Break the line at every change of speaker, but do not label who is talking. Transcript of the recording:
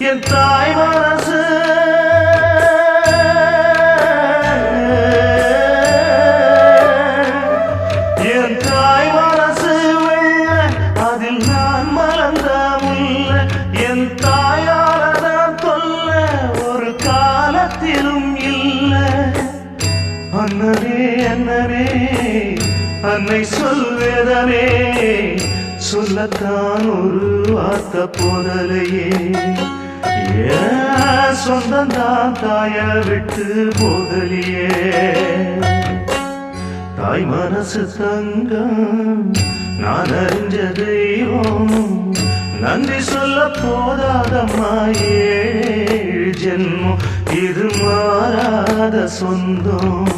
என் தாய் மனசு என் தாய் மனசு வெள்ள அதில் நான் மலர்ந்த முல்ல என் தாயாரதான் தொல்ல ஒரு காலத்திலும் இல்லை அண்ணனே அண்ணனே அன்னை சொல்வேதமே சொல்லத்தான் ஒரு வார்த்தை போதலையே சொந்தந்தான் தாய விட்டு போதலியே தாய் மனசு தங்கம் நான் அறிஞ்ச தெய்வம் நன்றி சொல்ல போதாதம்மா ஏழு ஜென்மம் இது மாறாத சொந்தம்